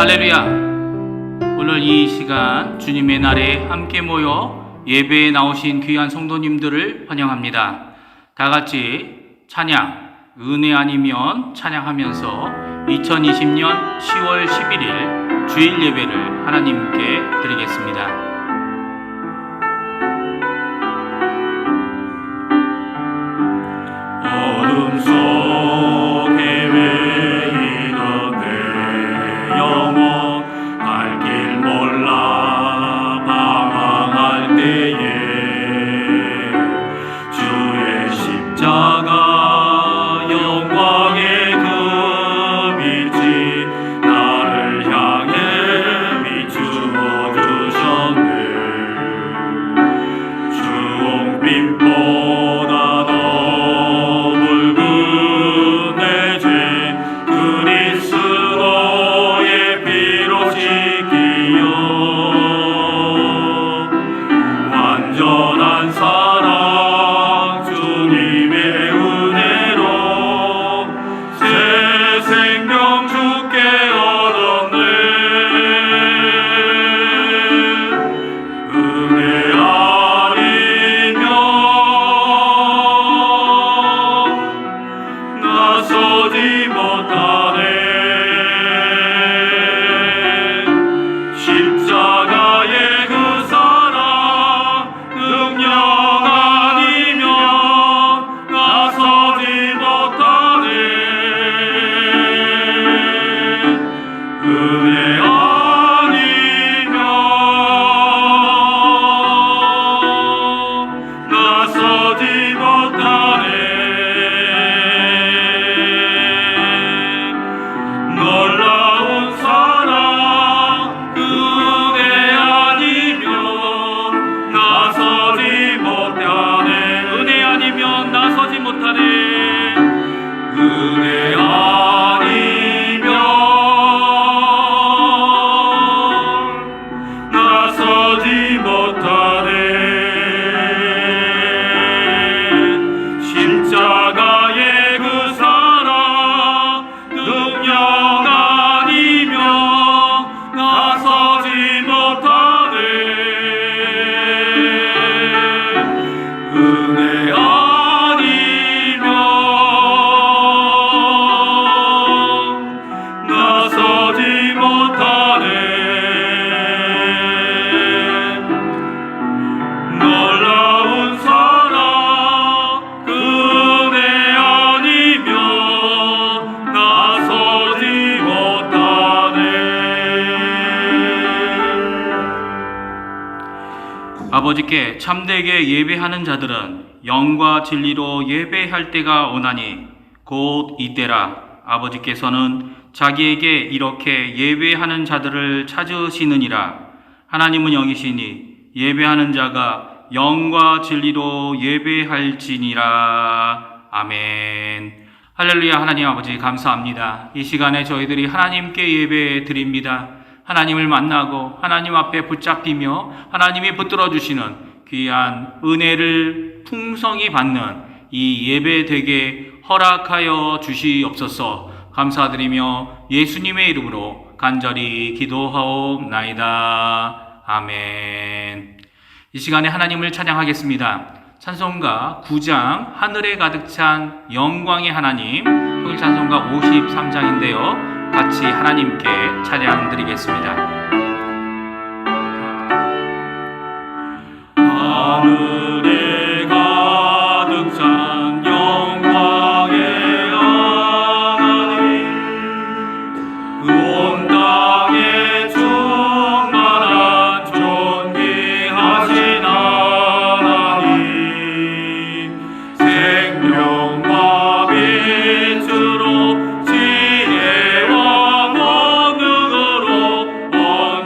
할렐루야! 오늘 이 시간 주님의 날에 함께 모여 예배에 나오신 귀한 성도님들을 환영합니다. 다 같이 찬양, 은혜 아니면 찬양하면서 2020년 10월 11일 주일 예배를 하나님께 드리겠습니다. 어둠 속에 외이던 내 영혼 갈 길 몰라 방황할 때에 주의 십자가 영광의 그 빛이 나를 향해 비추어 주셨네. 주홍빛보다 더 붉은 내 죄 그리스도의 피로 씻기어 완전한 사랑 주님의 은혜로 새 생명 주께 얻었네. 은혜 아니면 나서지 못하네. 십자가의 그 사랑 능력 아니면 나서지 못하네. 은혜 아니면 나서지 못하네. 놀라운 사랑 그 은혜 아니면 나서지 못하네. 은혜 아니면 나서지 못하네. 은혜 아니면 나서지 못하네. 십자가의 그 사랑 능력 아니면 나서지 못하네. 은혜 아니면 나서지 못하네. 놀라운 사랑 그 은혜 아니면 나서지 못하네. 아버지께 참되게 예배하는 자들은 영과 진리로 예배할 때가 오나니 곧 이때라. 아버지께서는 자기에게 이렇게 예배하는 자들을 찾으시느니라. 하나님은 영이시니 예배하는 자가 영과 진리로 예배할지니라. 아멘. 할렐루야. 하나님 아버지 감사합니다. 이 시간에 저희들이 하나님께 예배 드립니다. 하나님을 만나고 하나님 앞에 붙잡히며 하나님이 붙들어 주시는 귀한 은혜를 풍성히 받는 이 예배 되게 허락하여 주시옵소서. 감사드리며 예수님의 이름으로 간절히 기도하옵나이다. 아멘. 이 시간에 하나님을 찬양하겠습니다. 찬송가 9장 하늘에 가득 찬 영광의 하나님, 통일 찬송가 53장인데요. 같이 하나님께 찬양 드리겠습니다. 하늘에 가득 찬 영광의 하나님 온 땅에 충만한 존귀하신 하나님 생명과 빛으로 지혜와 권능으로 온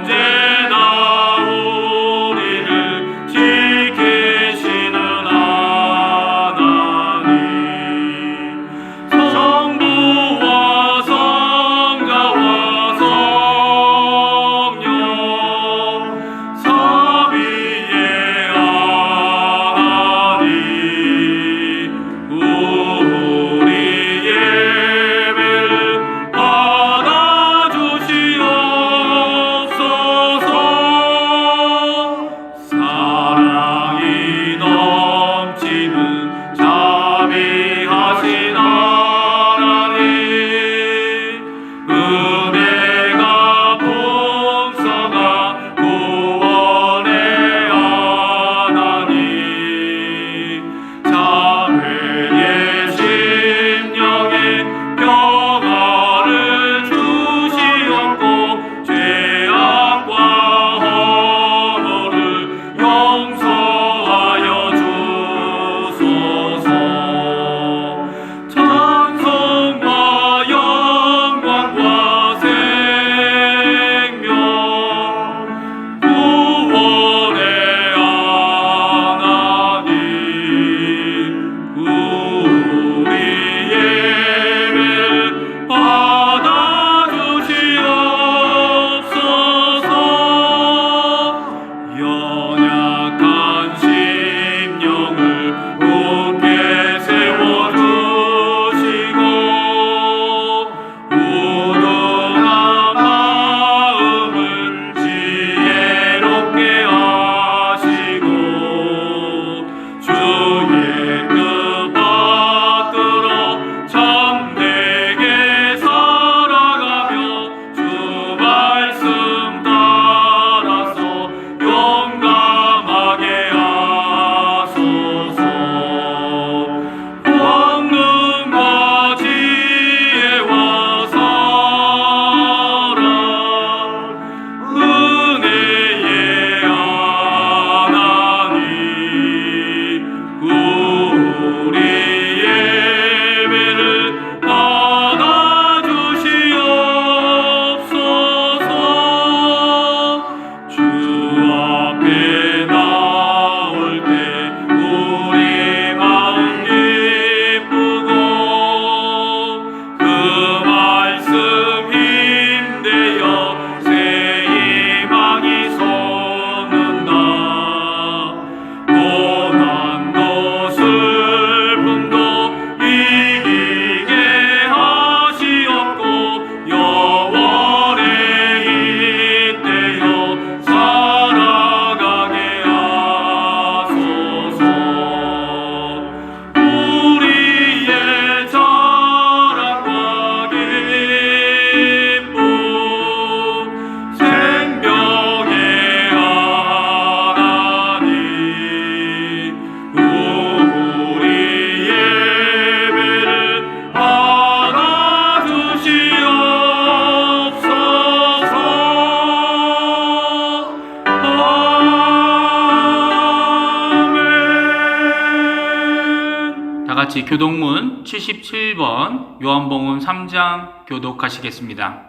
같이 교독문 77번 요한복음 3장 교독하시겠습니다.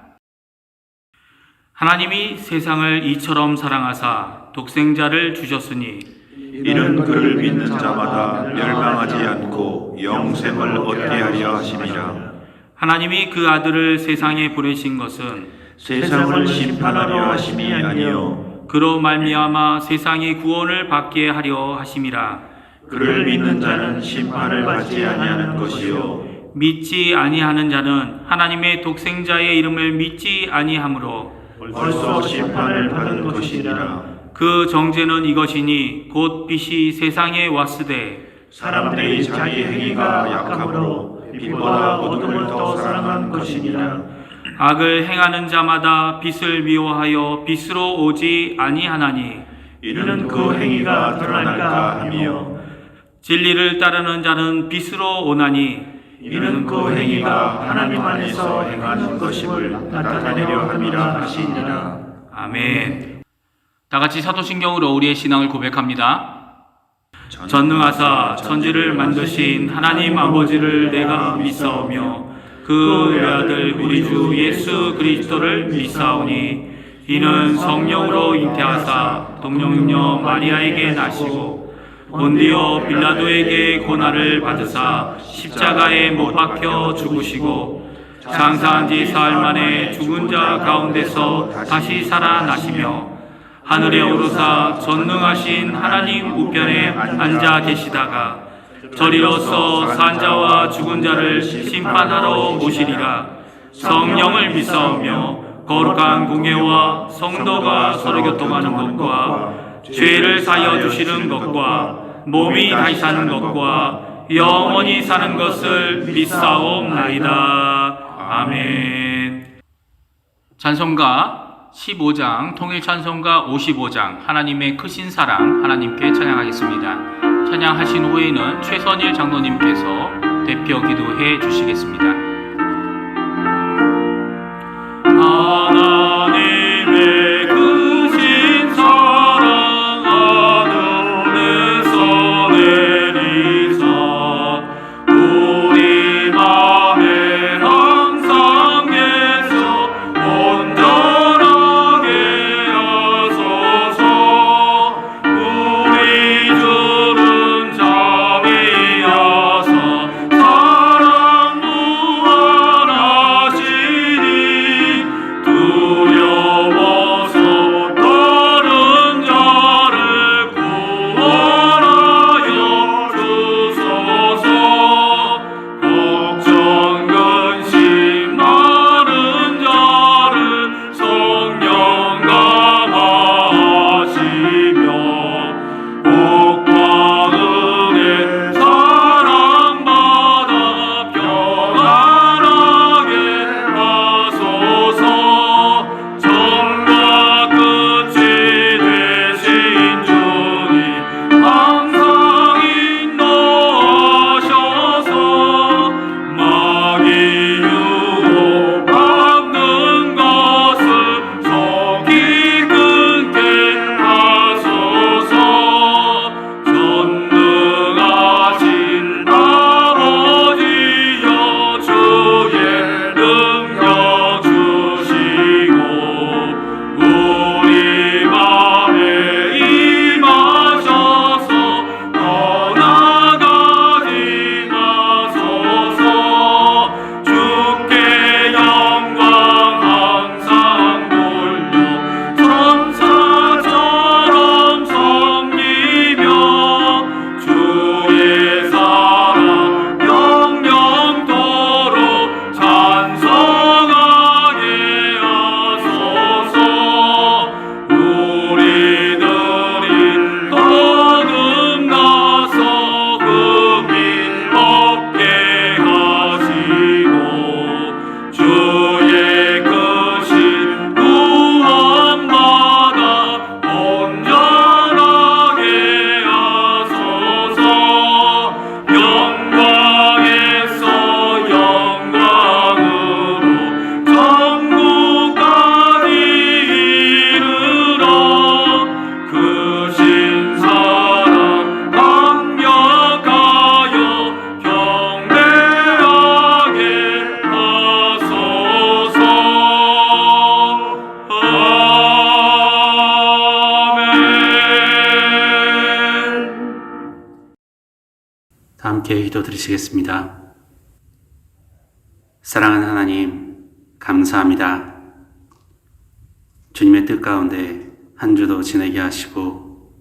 하나님이 세상을 이처럼 사랑하사 독생자를 주셨으니 이는 그를 믿는 자마다 멸망하지 않고 영생을 얻게 하려 하심이라. 하나님이 그 아들을 세상에 보내신 것은 세상을 심판하려 하심이 아니요 그로 말미암아 세상이 구원을 받게 하려 하심이라. 그를 믿는 자는 심판을 받지 아니하는 것이요 믿지 아니하는 자는 하나님의 독생자의 이름을 믿지 아니하므로 벌써 심판을 받은 것이니라. 그 정죄는 이것이니 곧 빛이 세상에 왔으되 사람들이 자기 행위가 약함으로 빛보다 어둠을 더 사랑한 것이니라. 악을 행하는 자마다 빛을 미워하여 빛으로 오지 아니하나니 이는 그 행위가 드러날까 하며 진리를 따르는 자는 빛으로 오나니 이는 그 행위가 하나님 안에서 행하는 것임을 나타내려 함이라 하시니라. 아멘. 다 같이 사도신경으로 우리의 신앙을 고백합니다. 전능하사 천지를 만드신 하나님 아버지를 내가 믿사오며 그 외아들 우리 주 예수 그리스도를 믿사오니 이는 성령으로 잉태하사 동정녀 마리아에게 나시고 본디오 빌라도에게 고난을 받으사 십자가에 못 박혀 죽으시고 장사한 지 사흘 만에 죽은 자 가운데서 다시 살아나시며 하늘에 오르사 전능하신 하나님 우편에 앉아 계시다가 저리로서 산자와 죽은 자를 심판하러 오시리라. 성령을 믿사오며 거룩한 공예와 성도가 서로 교통하는 것과 죄를 사하여 주시는 것과 몸이 다시 사는 것과 영원히 사는 것을 믿사옵나이다. 아멘. 찬송가 15장, 통일찬송가 55장, 하나님의 크신 사랑, 하나님께 찬양하겠습니다. 찬양하신 후에는 최선일 장로님께서 대표 기도해 주시겠습니다. 하나님의 크신 사랑 하늘에서 내리사 우리 맘에 항상 계셔 온전하게 하소서. 우리 주는 자비하사 사랑 부어 함께 기도 드리시겠습니다. 사랑하는 하나님, 감사합니다. 주님의 뜻 가운데 한 주도 지내게 하시고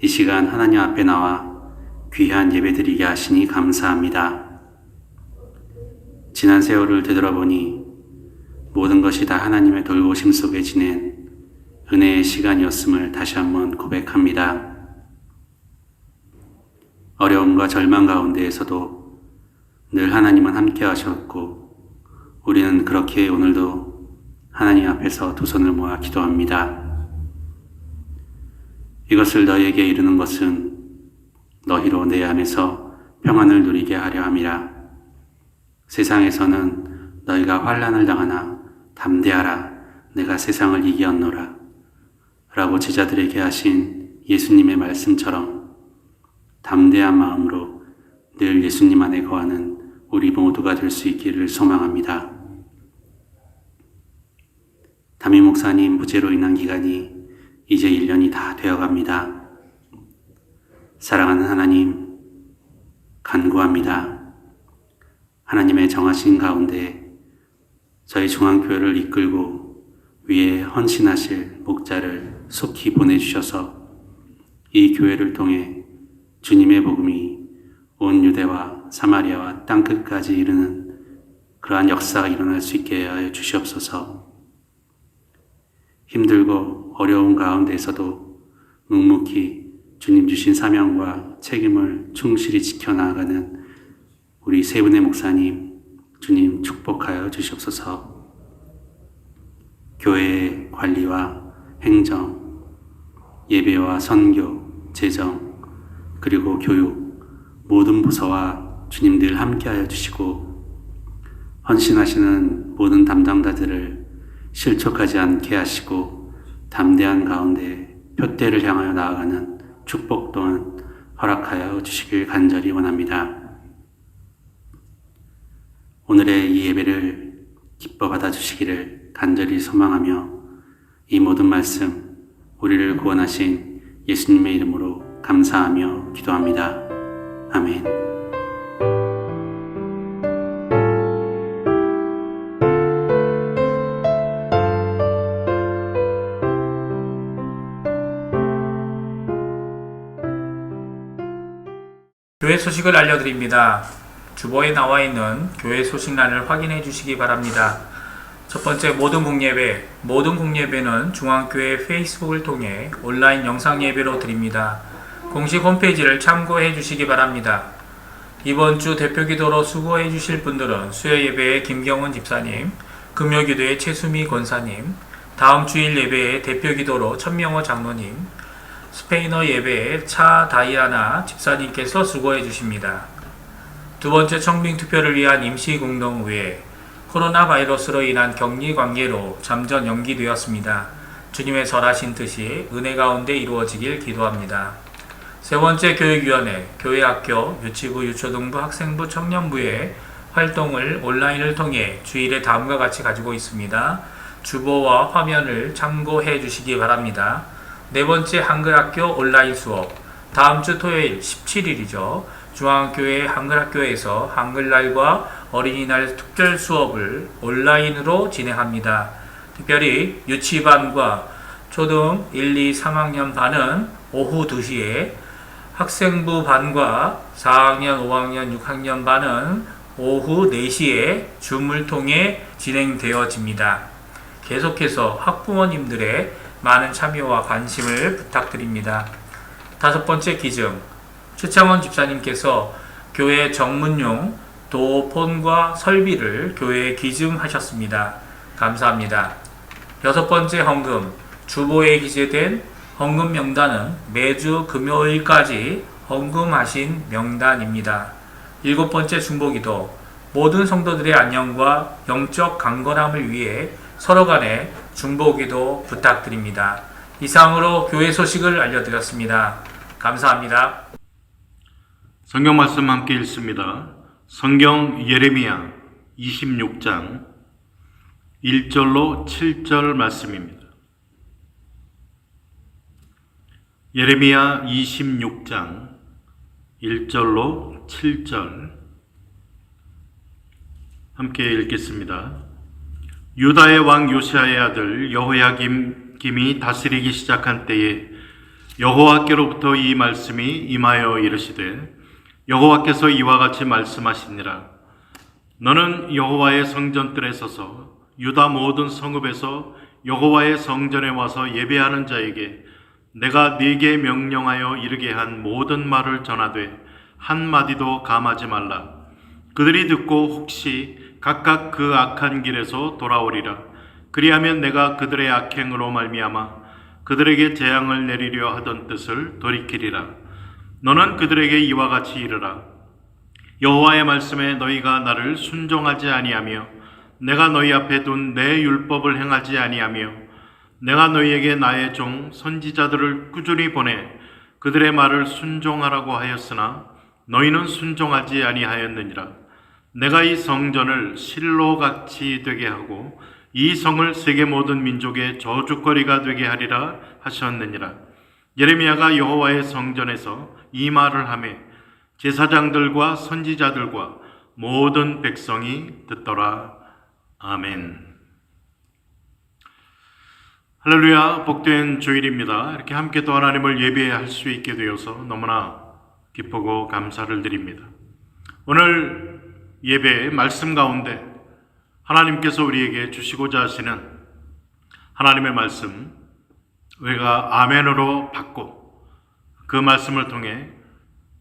이 시간 하나님 앞에 나와 귀한 예배 드리게 하시니 감사합니다. 지난 세월을 되돌아보니 모든 것이 다 하나님의 돌보심 속에 지낸 은혜의 시간이었음을 다시 한번 고백합니다. 어려움과 절망 가운데에서도 늘 하나님은 함께 하셨고 우리는 그렇게 오늘도 하나님 앞에서 두 손을 모아 기도합니다. 이것을 너희에게 이루는 것은 너희로 내 안에서 평안을 누리게 하려 함이라. 세상에서는 너희가 환난을 당하나 담대하라, 내가 세상을 이기었노라 라고 제자들에게 하신 예수님의 말씀처럼 담대한 마음으로 늘 예수님 안에 거하는 우리 모두가 될 수 있기를 소망합니다. 담임 목사님 무죄로 인한 기간이 이제 1년이 다 되어갑니다. 사랑하는 하나님, 간구합니다. 하나님의 정하신 가운데 저희 중앙교회를 이끌고 위에 헌신하실 목자를 속히 보내주셔서 이 교회를 통해 주님의 복음이 온 유대와 사마리아와 땅끝까지 이르는 그러한 역사가 일어날 수 있게 하여 주시옵소서. 힘들고 어려운 가운데에서도 묵묵히 주님 주신 사명과 책임을 충실히 지켜나가는 우리 세 분의 목사님, 주님 축복하여 주시옵소서. 교회의 관리와 행정, 예배와 선교, 재정, 그리고 교육, 모든 부서와 주님 늘 함께하여 주시고 헌신하시는 모든 담당자들을 실족하지 않게 하시고 담대한 가운데 표대를 향하여 나아가는 축복 또한 허락하여 주시길 간절히 원합니다. 오늘의 이 예배를 기뻐 받아주시기를 간절히 소망하며 이 모든 말씀 우리를 구원하신 예수님의 이름으로 감사하며 기도합니다. 아멘. 교회 소식을 알려드립니다. 주보에 나와 있는 교회 소식란을 확인해 주시기 바랍니다. 첫 번째, 모든 공예배는 중앙교회 페이스북을 통해 온라인 영상 예배로 드립니다. 공식 홈페이지를 참고해 주시기 바랍니다. 이번 주 대표기도로 수고해 주실 분들은 수요예배의 김경훈 집사님, 금요기도의 최수미 권사님, 다음 주일 예배의 대표기도로 천명호 장로님, 스페인어 예배의 차 다이아나 집사님께서 수고해 주십니다. 두 번째, 청빙투표를 위한 임시공동의회, 코로나 바이러스로 인한 격리 관계로 잠정 연기되었습니다. 주님의 설하신 뜻이 은혜 가운데 이루어지길 기도합니다. 세 번째, 교육위원회, 교회학교, 유치부, 유초등부, 학생부, 청년부의 활동을 온라인을 통해 주일에 다음과 같이 가지고 있습니다. 주보와 화면을 참고해 주시기 바랍니다. 네 번째, 한글학교 온라인 수업, 다음 주 토요일 17일이죠. 중앙교회 한글학교에서 한글날과 어린이날 특별 수업을 온라인으로 진행합니다. 특별히 유치반과 초등 1, 2, 3학년 반은 오후 2시에, 학생부 반과 4학년, 5학년, 6학년 반은 오후 4시에 줌을 통해 진행되어집니다. 계속해서 학부모님들의 많은 참여와 관심을 부탁드립니다. 다섯 번째, 기증. 최창원 집사님께서 교회 정문용 도폰과 설비를 교회에 기증하셨습니다. 감사합니다. 여섯 번째, 헌금. 주보에 기재된 헌금 명단은 매주 금요일까지 헌금하신 명단입니다. 일곱 번째, 중보기도. 모든 성도들의 안녕과 영적 강건함을 위해 서로 간에 중보기도 부탁드립니다. 이상으로 교회 소식을 알려드렸습니다. 감사합니다. 성경 말씀 함께 읽습니다. 성경 예레미야 26장 1절로 7절 말씀입니다. 예레미야 26장 1절로 7절 함께 읽겠습니다. 유다의 왕 요시아의 아들 여호야김이 다스리기 시작한 때에 여호와께로부터 이 말씀이 임하여 이르시되 여호와께서 이와 같이 말씀하시니라. 너는 여호와의 성전뜰에 서서 유다 모든 성읍에서 여호와의 성전에 와서 예배하는 자에게 내가 네게 명령하여 이르게 한 모든 말을 전하되 한마디도 감하지 말라. 그들이 듣고 혹시 각각 그 악한 길에서 돌아오리라. 그리하면 내가 그들의 악행으로 말미암아 그들에게 재앙을 내리려 하던 뜻을 돌이키리라. 너는 그들에게 이와 같이 이르라. 여호와의 말씀에 너희가 나를 순종하지 아니하며 내가 너희 앞에 둔 내 율법을 행하지 아니하며 내가 너희에게 나의 종 선지자들을 꾸준히 보내 그들의 말을 순종하라고 하였으나 너희는 순종하지 아니하였느니라. 내가 이 성전을 실로같이 되게 하고 이 성을 세계 모든 민족의 저주거리가 되게 하리라 하셨느니라. 예레미야가 여호와의 성전에서 이 말을 하매 제사장들과 선지자들과 모든 백성이 듣더라. 아멘. 할렐루야, 복된 주일입니다. 이렇게 함께 또 하나님을 예배할 수 있게 되어서 너무나 기쁘고 감사를 드립니다. 오늘 예배의 말씀 가운데 하나님께서 우리에게 주시고자 하시는 하나님의 말씀 우리가 아멘으로 받고 그 말씀을 통해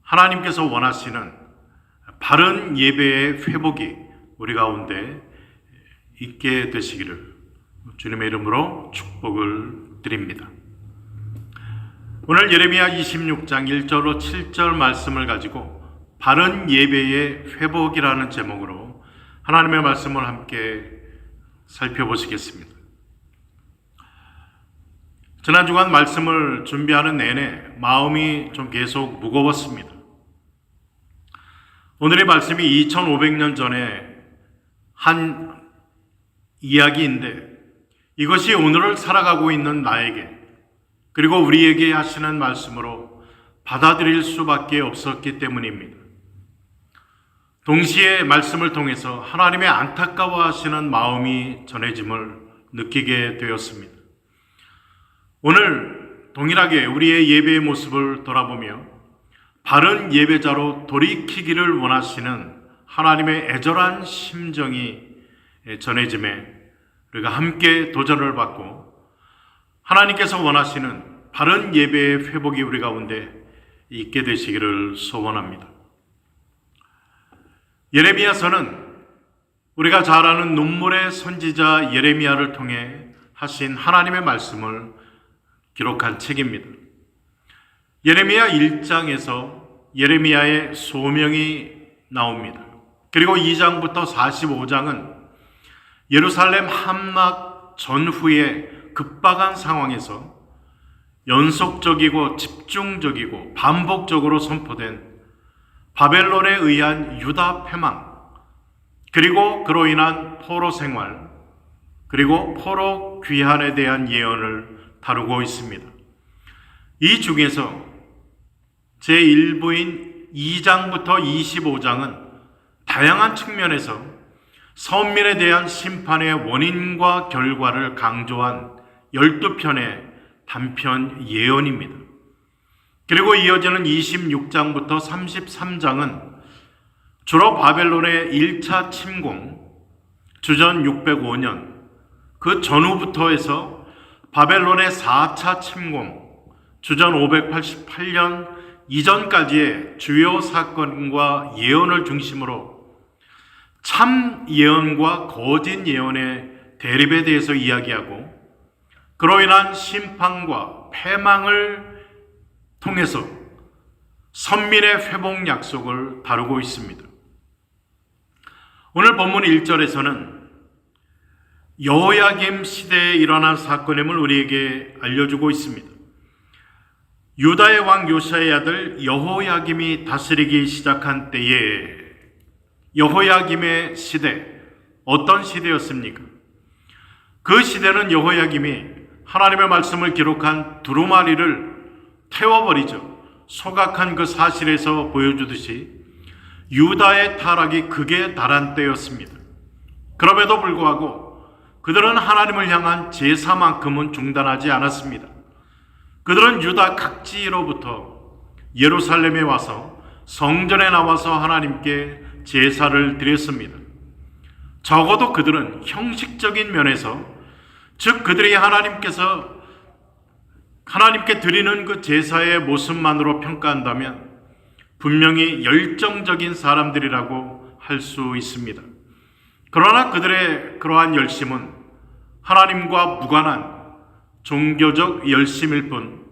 하나님께서 원하시는 바른 예배의 회복이 우리 가운데 있게 되시기를 주님의 이름으로 축복을 드립니다. 오늘 예레미야 26장 1절로 7절 말씀을 가지고 바른 예배의 회복이라는 제목으로 하나님의 말씀을 함께 살펴보시겠습니다. 지난 주간 말씀을 준비하는 내내 마음이 좀 계속 무거웠습니다. 오늘의 말씀이 2500년 전에 한 이야기인데 이것이 오늘을 살아가고 있는 나에게 그리고 우리에게 하시는 말씀으로 받아들일 수밖에 없었기 때문입니다. 동시에 말씀을 통해서 하나님의 안타까워하시는 마음이 전해짐을 느끼게 되었습니다. 오늘 동일하게 우리의 예배의 모습을 돌아보며 바른 예배자로 돌이키기를 원하시는 하나님의 애절한 심정이 전해짐에 우리가 함께 도전을 받고 하나님께서 원하시는 바른 예배의 회복이 우리 가운데 있게 되시기를 소원합니다. 예레미야서는 우리가 잘 아는 눈물의 선지자 예레미야를 통해 하신 하나님의 말씀을 기록한 책입니다. 예레미야 1장에서 예레미야의 소명이 나옵니다. 그리고 2장부터 45장은 예루살렘 함락 전후의 급박한 상황에서 연속적이고 집중적이고 반복적으로 선포된 바벨론에 의한 유다 패망, 그리고 그로 인한 포로 생활, 그리고 포로 귀환에 대한 예언을 다루고 있습니다. 이 중에서 제1부인 2장부터 25장은 다양한 측면에서 선민에 대한 심판의 원인과 결과를 강조한 12편의 단편 예언입니다. 그리고 이어지는 26장부터 33장은 주로 바벨론의 1차 침공, 주전 605년, 그 전후부터 해서 바벨론의 4차 침공, 주전 588년 이전까지의 주요 사건과 예언을 중심으로 참 예언과 거짓 예언의 대립에 대해서 이야기하고 그로 인한 심판과 패망을 통해서 선민의 회복 약속을 다루고 있습니다. 오늘 본문 1절에서는 여호야김 시대에 일어난 사건임을 우리에게 알려주고 있습니다. 유다의 왕 요시아의 아들 여호야김이 다스리기 시작한 때에 여호야김의 시대, 어떤 시대였습니까? 그 시대는 여호야김이 하나님의 말씀을 기록한 두루마리를 태워버리죠. 소각한 그 사실에서 보여주듯이 유다의 타락이 극에 달한 때였습니다. 그럼에도 불구하고 그들은 하나님을 향한 제사만큼은 중단하지 않았습니다. 그들은 유다 각지로부터 예루살렘에 와서 성전에 나와서 하나님께 제사를 드렸습니다. 적어도 그들은 형식적인 면에서, 즉 그들이 하나님께 드리는 그 제사의 모습만으로 평가한다면 분명히 열정적인 사람들이라고 할 수 있습니다. 그러나 그들의 그러한 열심은 하나님과 무관한 종교적 열심일 뿐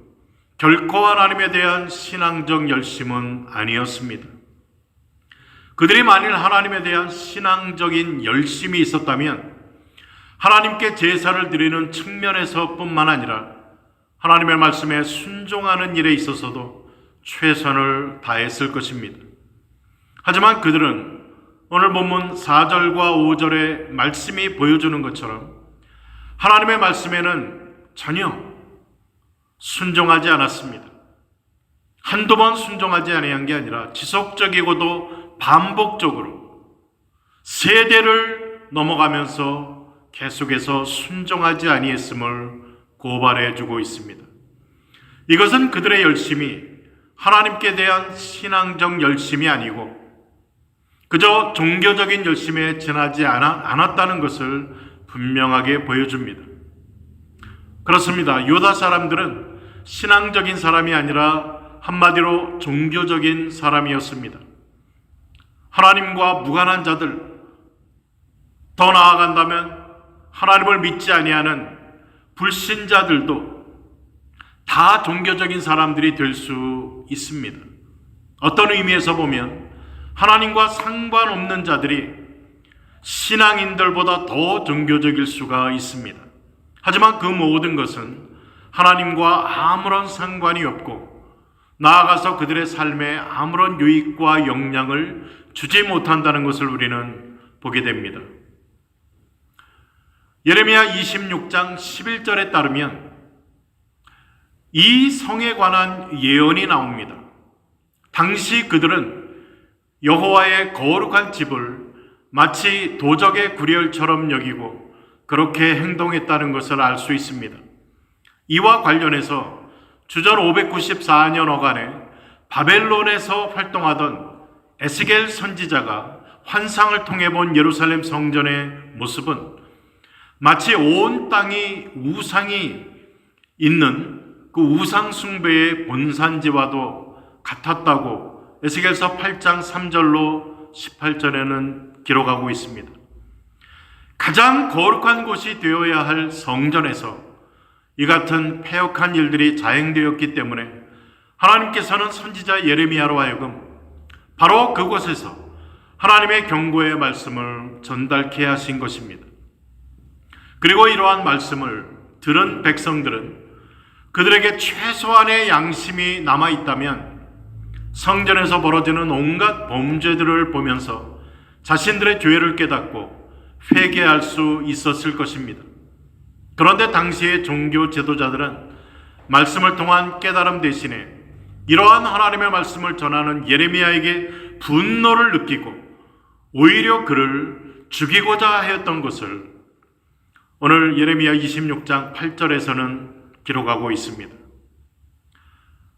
결코 하나님에 대한 신앙적 열심은 아니었습니다. 그들이 만일 하나님에 대한 신앙적인 열심이 있었다면 하나님께 제사를 드리는 측면에서뿐만 아니라 하나님의 말씀에 순종하는 일에 있어서도 최선을 다했을 것입니다. 하지만 그들은 오늘 본문 4절과 5절의 말씀이 보여주는 것처럼 하나님의 말씀에는 전혀 순종하지 않았습니다. 한두 번 순종하지 아니한 게 아니라 지속적이고도 반복적으로 세대를 넘어가면서 계속해서 순종하지 아니했음을 고발해 주고 있습니다. 이것은 그들의 열심이 하나님께 대한 신앙적 열심이 아니고 그저 종교적인 열심에 지나지 않았다는 것을 분명하게 보여줍니다. 그렇습니다. 유다 사람들은 신앙적인 사람이 아니라 한마디로 종교적인 사람이었습니다. 하나님과 무관한 자들, 더 나아간다면 하나님을 믿지 아니하는 불신자들도 다 종교적인 사람들이 될 수 있습니다. 어떤 의미에서 보면 하나님과 상관없는 자들이 신앙인들보다 더 종교적일 수가 있습니다. 하지만 그 모든 것은 하나님과 아무런 상관이 없고 나아가서 그들의 삶에 아무런 유익과 영향을 주지 못한다는 것을 우리는 보게 됩니다. 예레미야 26장 11절에 따르면 이 성에 관한 예언이 나옵니다. 당시 그들은 여호와의 거룩한 집을 마치 도적의 구렬처럼 여기고 그렇게 행동했다는 것을 알 수 있습니다. 이와 관련해서 주전 594년 어간에 바벨론에서 활동하던 에스겔 선지자가 환상을 통해 본 예루살렘 성전의 모습은 마치 온 땅이 우상이 있는 그 우상 숭배의 본산지와도 같았다고 에스겔서 8장 3절로 18절에는 기록하고 있습니다. 가장 거룩한 곳이 되어야 할 성전에서 이 같은 패역한 일들이 자행되었기 때문에 하나님께서는 선지자 예레미야로 하여금 바로 그곳에서 하나님의 경고의 말씀을 전달케 하신 것입니다. 그리고 이러한 말씀을 들은 백성들은 그들에게 최소한의 양심이 남아있다면 성전에서 벌어지는 온갖 범죄들을 보면서 자신들의 죄를 깨닫고 회개할 수 있었을 것입니다. 그런데 당시의 종교 지도자들은 말씀을 통한 깨달음 대신에 이러한 하나님의 말씀을 전하는 예레미야에게 분노를 느끼고 오히려 그를 죽이고자 하였던 것을 오늘 예레미야 26장 8절에서는 기록하고 있습니다.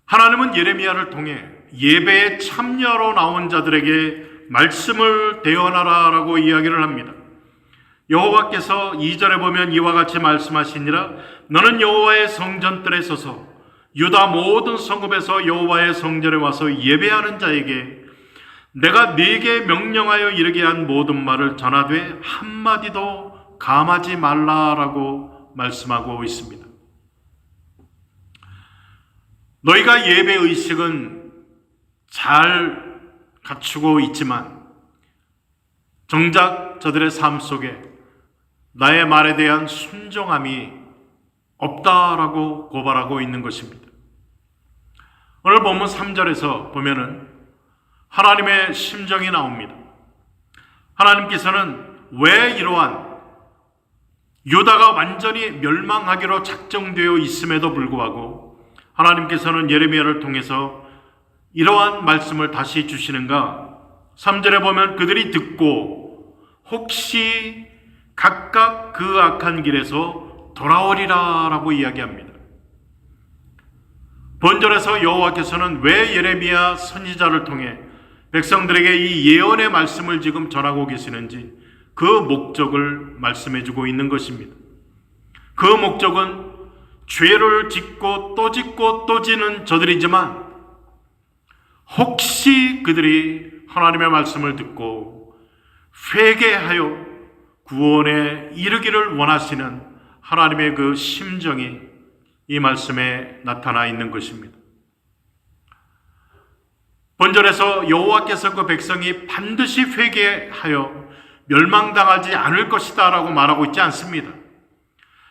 하나님은 예레미야를 통해 예배에 참여로 나온 자들에게 말씀을 대언하라라고 이야기를 합니다. 여호와께서 2절에 보면 이와 같이 말씀하시니라. 너는 여호와의 성전뜰에 서서 유다 모든 성읍에서 여호와의 성전에 와서 예배하는 자에게 내가 네게 명령하여 이르게 한 모든 말을 전하되 한마디도 감하지 말라라고 말씀하고 있습니다. 너희가 예배 의식은 잘 갖추고 있지만 정작 저들의 삶 속에 나의 말에 대한 순종함이 없다라고 고발하고 있는 것입니다. 오늘 본문 3절에서 보면은 하나님의 심정이 나옵니다. 하나님께서는 왜 이러한 유다가 완전히 멸망하기로 작정되어 있음에도 불구하고 하나님께서는 예레미야를 통해서 이러한 말씀을 다시 주시는가 3절에 보면 그들이 듣고 혹시 각각 그 악한 길에서 돌아오리라 라고 이야기합니다. 본절에서 여호와께서는 왜 예레미야 선지자를 통해 백성들에게 이 예언의 말씀을 지금 전하고 계시는지 그 목적을 말씀해주고 있는 것입니다. 그 목적은 죄를 짓고 또 지는 저들이지만 혹시 그들이 하나님의 말씀을 듣고 회개하여 구원에 이르기를 원하시는 하나님의 그 심정이 이 말씀에 나타나 있는 것입니다. 본절에서 여호와께서 그 백성이 반드시 회개하여 멸망당하지 않을 것이다 라고 말하고 있지 않습니다.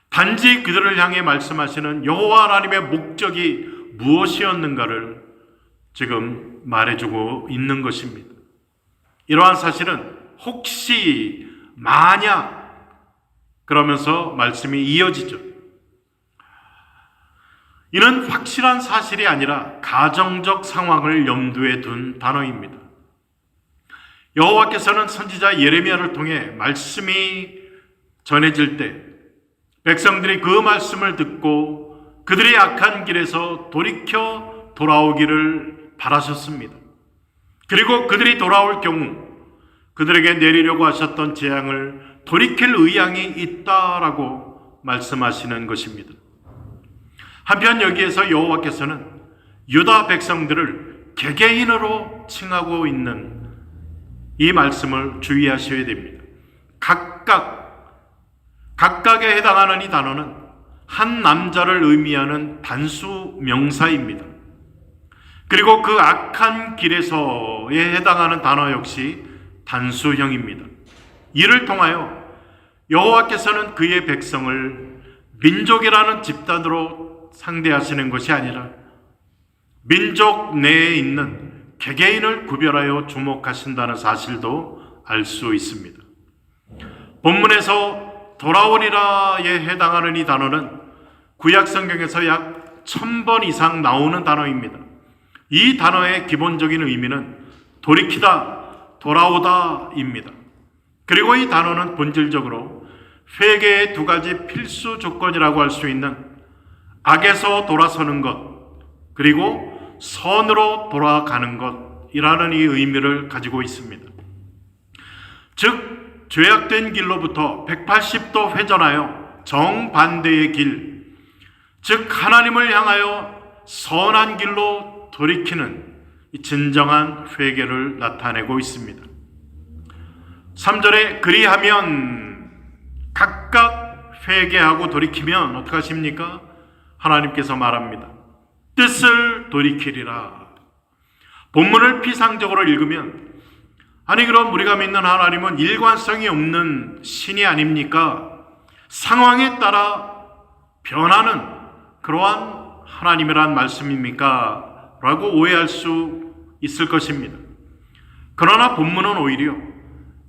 단지 그들을 향해 말씀하시는 여호와 하나님의 목적이 무엇이었는가를 지금 말해주고 있는 것입니다. 이러한 사실은 혹시 만약 그러면서 말씀이 이어지죠. 이는 확실한 사실이 아니라 가정적 상황을 염두에 둔 단어입니다. 여호와께서는 선지자 예레미야를 통해 말씀이 전해질 때 백성들이 그 말씀을 듣고 그들이 악한 길에서 돌이켜 돌아오기를 바라셨습니다. 그리고 그들이 돌아올 경우 그들에게 내리려고 하셨던 재앙을 돌이킬 의향이 있다라고 말씀하시는 것입니다. 한편 여기에서 여호와께서는 유다 백성들을 개개인으로 칭하고 있는 이 말씀을 주의하셔야 됩니다. 각각에 해당하는 이 단어는 한 남자를 의미하는 단수 명사입니다. 그리고 그 악한 길에서에 해당하는 단어 역시 단수형입니다. 이를 통하여 여호와께서는 그의 백성을 민족이라는 집단으로 상대하시는 것이 아니라 민족 내에 있는 개개인을 구별하여 주목하신다는 사실도 알 수 있습니다. 본문에서 돌아오리라에 해당하는 이 단어는 구약 성경에서 약 1000번 이상 나오는 단어입니다. 이 단어의 기본적인 의미는 돌이키다, 돌아오다입니다. 그리고 이 단어는 본질적으로 회개의 두 가지 필수 조건이라고 할 수 있는 악에서 돌아서는 것, 그리고 선으로 돌아가는 것이라는 이 의미를 가지고 있습니다. 즉, 죄악된 길로부터 180도 회전하여 정반대의 길, 즉 하나님을 향하여 선한 길로 돌이키는 이 진정한 회개를 나타내고 있습니다. 3절에 그리하면 각각 회개하고 돌이키면 어떻게 하십니까? 하나님께서 말합니다. 뜻을 돌이키리라. 본문을 피상적으로 읽으면 아니 그럼 우리가 믿는 하나님은 일관성이 없는 신이 아닙니까? 상황에 따라 변하는 그러한 하나님이란 말씀입니까? 라고 오해할 수 있을 것입니다. 그러나 본문은 오히려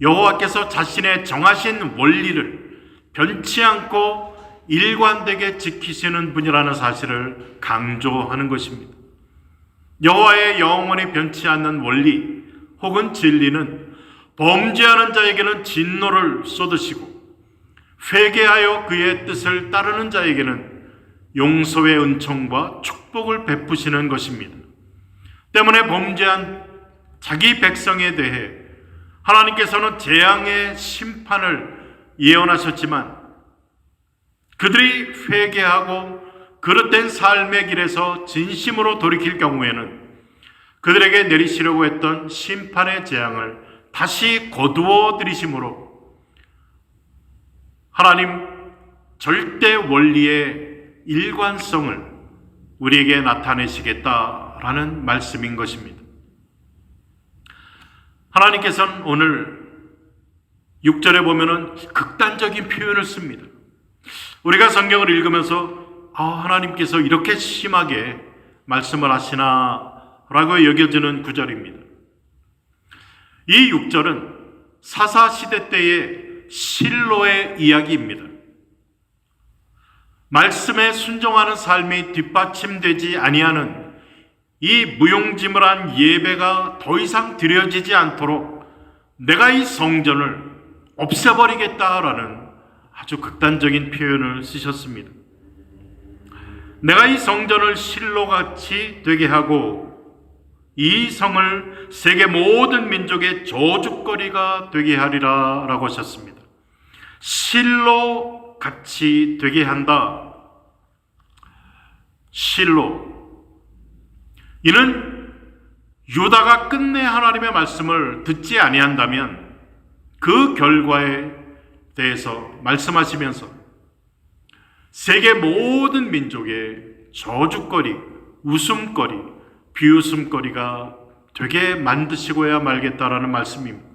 여호와께서 자신의 정하신 원리를 변치 않고 일관되게 지키시는 분이라는 사실을 강조하는 것입니다. 여호와의 영원히 변치 않는 원리 혹은 진리는 범죄하는 자에게는 진노를 쏟으시고 회개하여 그의 뜻을 따르는 자에게는 용서의 은총과 축복을 베푸시는 것입니다. 때문에 범죄한 자기 백성에 대해 하나님께서는 재앙의 심판을 예언하셨지만 그들이 회개하고 그릇된 삶의 길에서 진심으로 돌이킬 경우에는 그들에게 내리시려고 했던 심판의 재앙을 다시 거두어 들이심으로 하나님 절대 원리의 일관성을 우리에게 나타내시겠다라는 말씀인 것입니다. 하나님께서는 오늘 6절에 보면은 극단적인 표현을 씁니다. 우리가 성경을 읽으면서 하나님께서 이렇게 심하게 말씀을 하시나 라고 여겨지는 구절입니다. 이 6절은 사사시대 때의 실로의 이야기입니다. 말씀에 순종하는 삶이 뒷받침되지 아니하는 이 무용지물한 예배가 더 이상 드려지지 않도록 내가 이 성전을 없애버리겠다라는 아주 극단적인 표현을 쓰셨습니다. 내가 이 성전을 실로같이 되게 하고 이 성을 세계 모든 민족의 저주거리가 되게 하리라 라고 하셨습니다. 실로같이 되게 한다. 실로. 이는 유다가 끝내 하나님의 말씀을 듣지 아니한다면 그 결과에 대해서 말씀하시면서 세계 모든 민족의 저주거리, 웃음거리, 비웃음거리가 되게 만드시고야 말겠다라는 말씀입니다.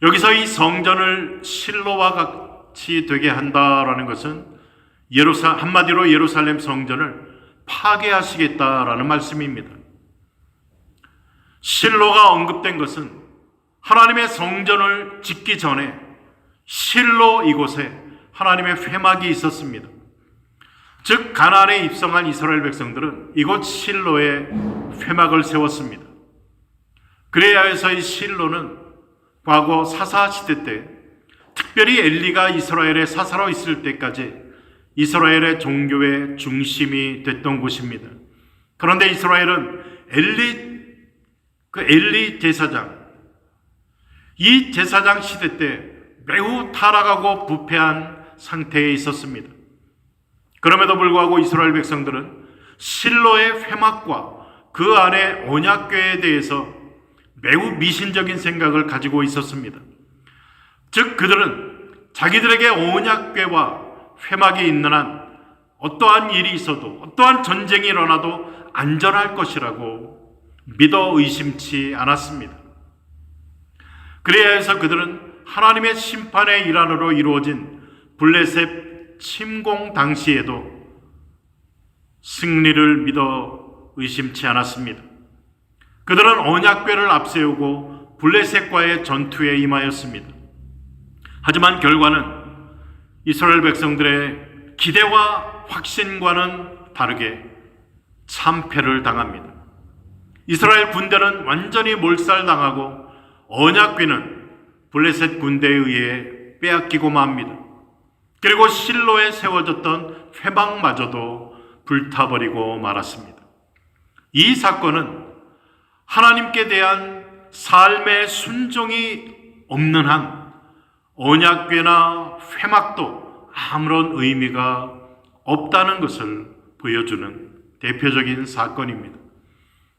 여기서 이 성전을 실로와 같이 되게 한다라는 것은 한마디로 예루살렘 성전을 파괴하시겠다라는 말씀입니다. 실로가 언급된 것은 하나님의 성전을 짓기 전에 실로 이곳에 하나님의 회막이 있었습니다. 즉 가나안에 입성한 이스라엘 백성들은 이곳 실로에 회막을 세웠습니다. 그래야 해서 이 실로는 과거 사사 시대 때 특별히 엘리가 이스라엘에 사사로 있을 때까지 이스라엘의 종교의 중심이 됐던 곳입니다. 그런데 이스라엘은 엘리 제사장, 이 제사장 시대 때 매우 타락하고 부패한 상태에 있었습니다. 그럼에도 불구하고 이스라엘 백성들은 실로의 회막과 그 안에 언약궤에 대해서 매우 미신적인 생각을 가지고 있었습니다. 즉 그들은 자기들에게 언약궤와 회막이 있는 한 어떠한 일이 있어도 어떠한 전쟁이 일어나도 안전할 것이라고 믿어 의심치 않았습니다. 그래야 해서 그들은 하나님의 심판의 일환으로 이루어진 블레셋 침공 당시에도 승리를 믿어 의심치 않았습니다. 그들은 언약궤를 앞세우고 블레셋과의 전투에 임하였습니다. 하지만 결과는 이스라엘 백성들의 기대와 확신과는 다르게 참패를 당합니다. 이스라엘 군대는 완전히 몰살당하고 언약궤는 블레셋 군대에 의해 빼앗기고 맙니다. 그리고 실로에 세워졌던 회막마저도 불타버리고 말았습니다. 이 사건은 하나님께 대한 삶의 순종이 없는 한 언약궤나 회막도 아무런 의미가 없다는 것을 보여주는 대표적인 사건입니다.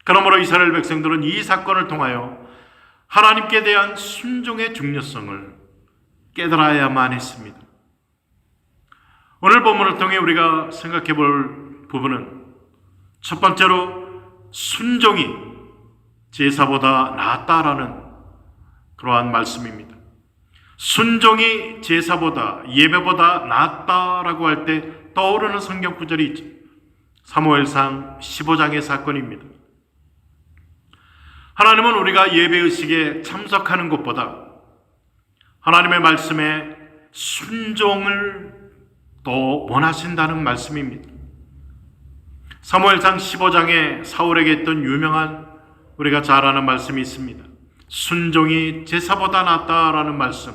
그러므로 이스라엘 백성들은 이 사건을 통하여 하나님께 대한 순종의 중요성을 깨달아야만 했습니다. 오늘 본문을 통해 우리가 생각해 볼 부분은 첫 번째로 순종이 제사보다 낫다라는 그러한 말씀입니다. 순종이 제사보다 예배보다 낫다라고 할 때 떠오르는 성경 구절이 있죠. 사무엘상 15장의 사건입니다. 하나님은 우리가 예배의식에 참석하는 것보다 하나님의 말씀에 순종을 더 원하신다는 말씀입니다. 사무엘상 15장에 사울에게 했던 유명한 우리가 잘 아는 말씀이 있습니다. 순종이 제사보다 낫다라는 말씀,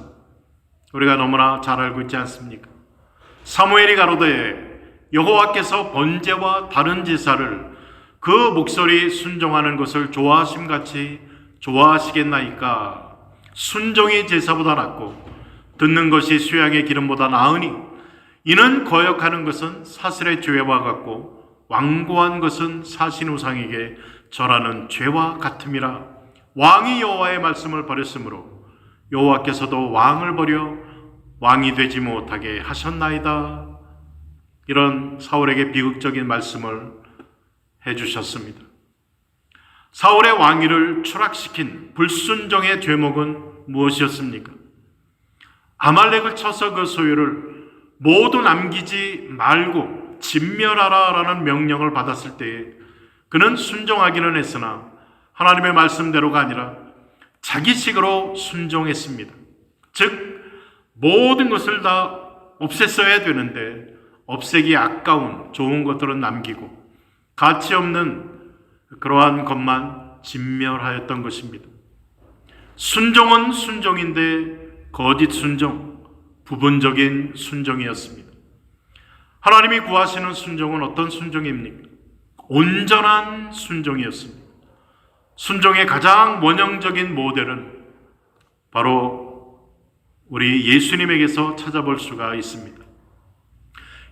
우리가 너무나 잘 알고 있지 않습니까? 사무엘이 가로되 여호와께서 번제와 다른 제사를 그 목소리 순종하는 것을 좋아하심같이 좋아하시겠나이까? 순종이 제사보다 낫고 듣는 것이 수양의 기름보다 나으니 이는 거역하는 것은 사슬의 죄와 같고 완고한 것은 사신 우상에게 절하는 죄와 같음이라. 왕이 여호와의 말씀을 버렸으므로 여호와께서도 왕을 버려 왕이 되지 못하게 하셨나이다. 이런 사울에게 비극적인 말씀을 해주셨습니다. 사울의 왕위를 추락시킨 불순종의 죄목은 무엇이었습니까? 아말렉을 쳐서 그 소유를 모두 남기지 말고 진멸하라라는 명령을 받았을 때에 그는 순종하기는 했으나 하나님의 말씀대로가 아니라 자기식으로 순종했습니다. 즉 모든 것을 다 없앴어야 되는데 없애기 아까운 좋은 것들은 남기고 가치 없는 그러한 것만 진멸하였던 것입니다. 순종은 순종인데 거짓 순종, 부분적인 순종이었습니다. 하나님이 구하시는 순종은 어떤 순종입니까? 온전한 순종이었습니다. 순종의 가장 원형적인 모델은 바로 우리 예수님에게서 찾아볼 수가 있습니다.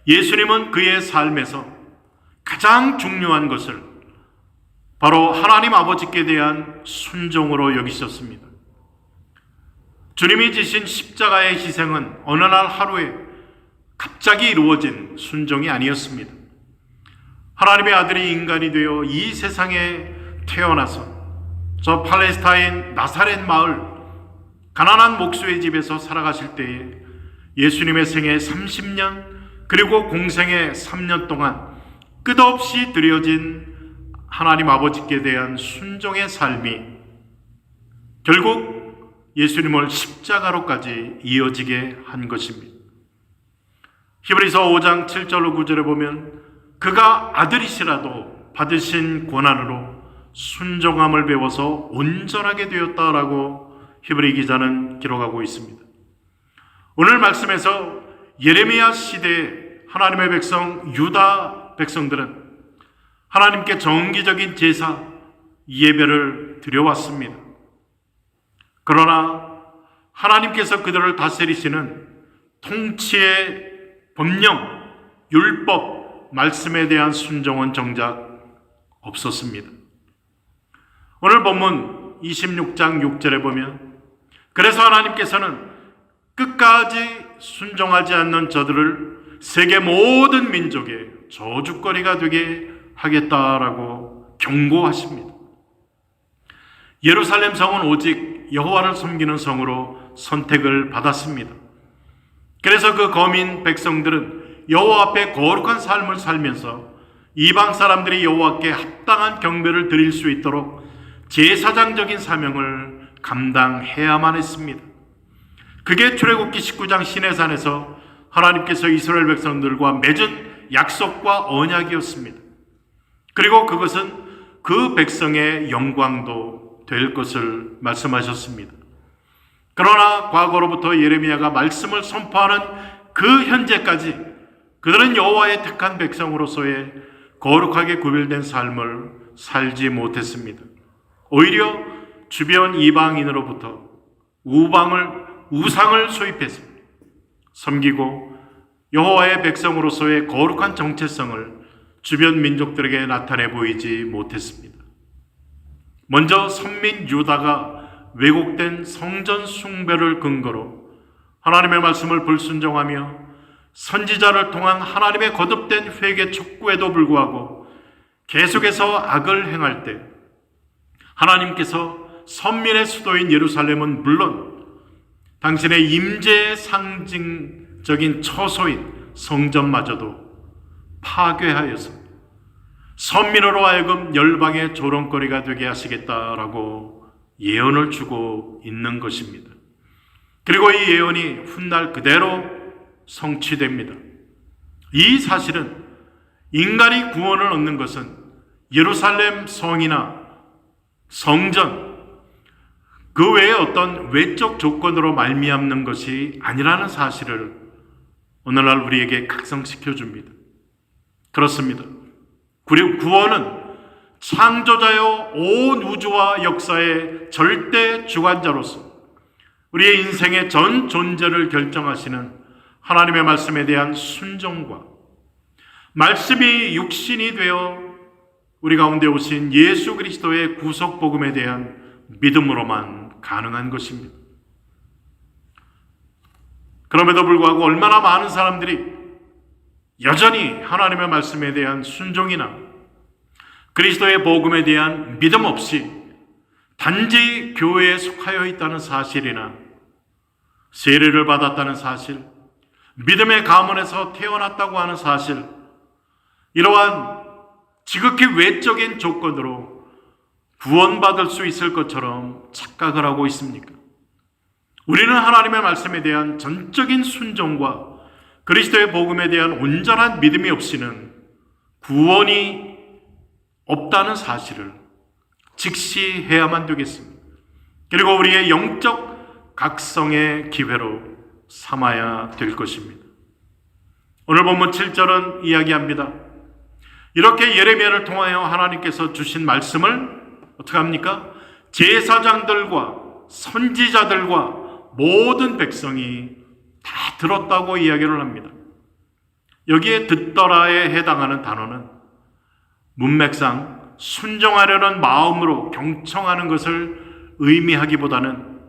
예수님은 그의 삶에서 가장 중요한 것을 바로 하나님 아버지께 대한 순종으로 여기셨습니다. 주님이 지신 십자가의 희생은 어느 날 하루에 갑자기 이루어진 순종이 아니었습니다. 하나님의 아들이 인간이 되어 이 세상에 태어나서 저 팔레스타인 나사렛 마을 가난한 목수의 집에서 살아가실 때에 예수님의 생애 30년 그리고 공생애 3년 동안 끝없이 드려진 하나님 아버지께 대한 순종의 삶이 결국 예수님을 십자가로까지 이어지게 한 것입니다. 히브리서 5장 7절로 9절에 보면 그가 아들이시라도 받으신 고난으로 순종함을 배워서 온전하게 되었다라고 히브리 기자는 기록하고 있습니다. 오늘 말씀에서 예레미야 시대에 하나님의 백성 유다 백성들은 하나님께 정기적인 제사 예배를 드려왔습니다. 그러나 하나님께서 그들을 다스리시는 통치의 법령, 율법, 말씀에 대한 순종은 정작 없었습니다. 오늘 본문 26장 6절에 보면 그래서 하나님께서는 끝까지 순종하지 않는 저들을 세계 모든 민족의 저주거리가 되게 하겠다라고 경고하십니다. 예루살렘 성은 오직 여호와를 섬기는 성으로 선택을 받았습니다. 그래서 그 거민 백성들은 여호와 앞에 거룩한 삶을 살면서 이방 사람들이 여호와께 합당한 경배를 드릴 수 있도록 제사장적인 사명을 감당해야만 했습니다. 그게 출애굽기 19장 시내산에서 하나님께서 이스라엘 백성들과 맺은 약속과 언약이었습니다. 그리고 그것은 그 백성의 영광도 될 것을 말씀하셨습니다. 그러나 과거로부터 예레미야가 말씀을 선포하는 그 현재까지 그들은 여호와의 택한 백성으로서의 거룩하게 구별된 삶을 살지 못했습니다. 오히려 주변 이방인으로부터 우상을 수입했습니다. 섬기고 여호와의 백성으로서의 거룩한 정체성을 주변 민족들에게 나타내 보이지 못했습니다. 먼저 선민 유다가 왜곡된 성전 숭배를 근거로 하나님의 말씀을 불순종하며 선지자를 통한 하나님의 거듭된 회개 촉구에도 불구하고 계속해서 악을 행할 때 하나님께서 선민의 수도인 예루살렘은 물론 당신의 임재의 상징적인 처소인 성전마저도 파괴하여서 선민으로 하여금 열방의 조롱거리가 되게 하시겠다라고 예언을 주고 있는 것입니다. 그리고 이 예언이 훗날 그대로 성취됩니다. 이 사실은 인간이 구원을 얻는 것은 예루살렘 성이나 성전 그 외에 어떤 외적 조건으로 말미암는 것이 아니라는 사실을 오늘날 우리에게 각성시켜 줍니다. 그렇습니다. 그리고 구원은 창조자여 온 우주와 역사의 절대 주관자로서 우리의 인생의 전 존재를 결정하시는 하나님의 말씀에 대한 순종과 말씀이 육신이 되어 우리 가운데 오신 예수 그리스도의 구속 복음에 대한 믿음으로만 가능한 것입니다. 그럼에도 불구하고 얼마나 많은 사람들이 여전히 하나님의 말씀에 대한 순종이나 그리스도의 복음에 대한 믿음 없이 단지 교회에 속하여 있다는 사실이나 세례를 받았다는 사실, 믿음의 가문에서 태어났다고 하는 사실, 이러한 지극히 외적인 조건으로 구원받을 수 있을 것처럼 착각을 하고 있습니까? 우리는 하나님의 말씀에 대한 전적인 순종과 그리스도의 복음에 대한 온전한 믿음이 없이는 구원이 없다는 사실을 직시해야만 되겠습니다. 그리고 우리의 영적 각성의 기회로 삼아야 될 것입니다. 오늘 본문 7절은 이야기합니다. 이렇게 예레미야를 통하여 하나님께서 주신 말씀을 어떻게 합니까? 제사장들과 선지자들과 모든 백성이 다 들었다고 이야기를 합니다. 여기에 듣더라에 해당하는 단어는 문맥상 순종하려는 마음으로 경청하는 것을 의미하기보다는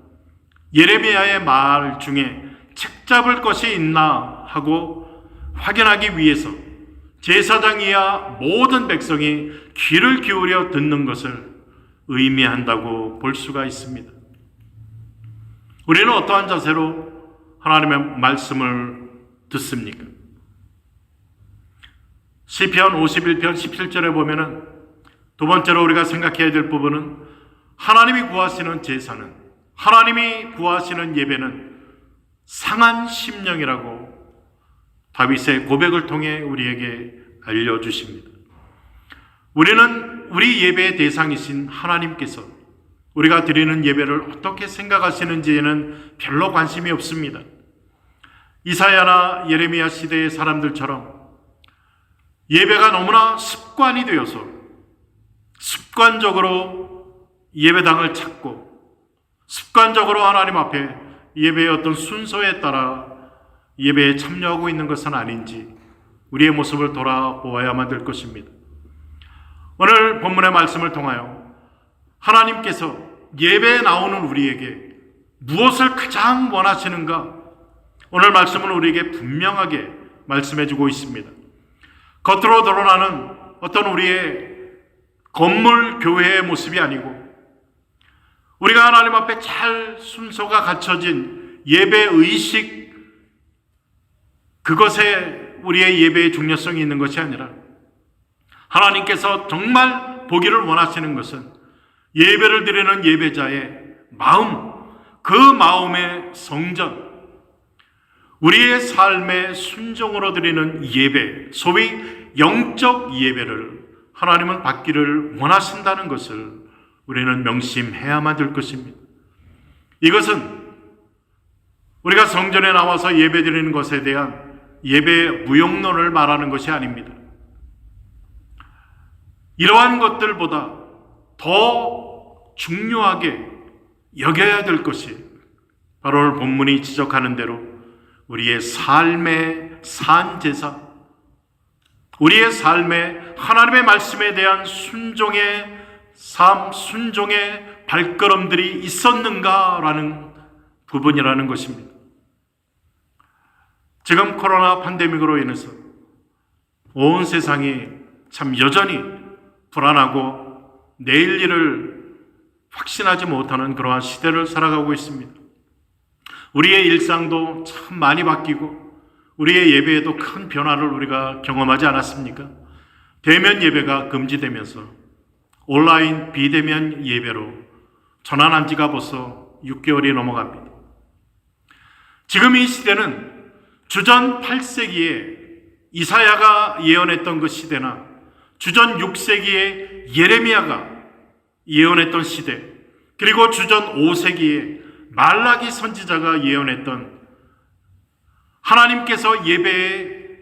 예레미야의 말 중에 책잡을 것이 있나 하고 확인하기 위해서 제사장이야 모든 백성이 귀를 기울여 듣는 것을 의미한다고 볼 수가 있습니다. 우리는 어떠한 자세로 하나님의 말씀을 듣습니까? 시편 51편 17절에 보면은 두 번째로 우리가 생각해야 될 부분은 하나님이 구하시는 제사는, 하나님이 구하시는 예배는 상한 심령이라고 다윗의 고백을 통해 우리에게 알려주십니다. 우리는 우리 예배의 대상이신 하나님께서 우리가 드리는 예배를 어떻게 생각하시는지에는 별로 관심이 없습니다. 이사야나 예레미야 시대의 사람들처럼 예배가 너무나 습관이 되어서 습관적으로 예배당을 찾고 습관적으로 하나님 앞에 예배의 어떤 순서에 따라 예배에 참여하고 있는 것은 아닌지 우리의 모습을 돌아보아야만 될 것입니다. 오늘 본문의 말씀을 통하여 하나님께서 예배에 나오는 우리에게 무엇을 가장 원하시는가? 오늘 말씀은 우리에게 분명하게 말씀해주고 있습니다. 겉으로 드러나는 어떤 우리의 건물 교회의 모습이 아니고 우리가 하나님 앞에 잘 순서가 갖춰진 예배 의식, 그것에 우리의 예배의 중요성이 있는 것이 아니라 하나님께서 정말 보기를 원하시는 것은 예배를 드리는 예배자의 마음, 그 마음의 성전, 우리의 삶의 순종으로 드리는 예배, 소위 영적 예배를 하나님은 받기를 원하신다는 것을 우리는 명심해야만 될 것입니다. 이것은 우리가 성전에 나와서 예배 드리는 것에 대한 예배의 무용론을 말하는 것이 아닙니다. 이러한 것들보다 더 중요하게 여겨야 될 것이 바로 오늘 본문이 지적하는 대로 우리의 삶의 산제사, 우리의 삶의 하나님의 말씀에 대한 순종의 삶, 순종의 발걸음들이 있었는가라는 부분이라는 것입니다. 지금 코로나 팬데믹으로 인해서 온 세상이 참 여전히 불안하고 내일 일을 확신하지 못하는 그러한 시대를 살아가고 있습니다. 우리의 일상도 참 많이 바뀌고 우리의 예배에도 큰 변화를 우리가 경험하지 않았습니까? 대면 예배가 금지되면서 온라인 비대면 예배로 전환한 지가 벌써 6개월이 넘어갑니다. 지금 이 시대는 주전 8세기에 이사야가 예언했던 그 시대나 주전 6세기에 예레미야가 예언했던 시대, 그리고 주전 5세기에 말라기 선지자가 예언했던 하나님께서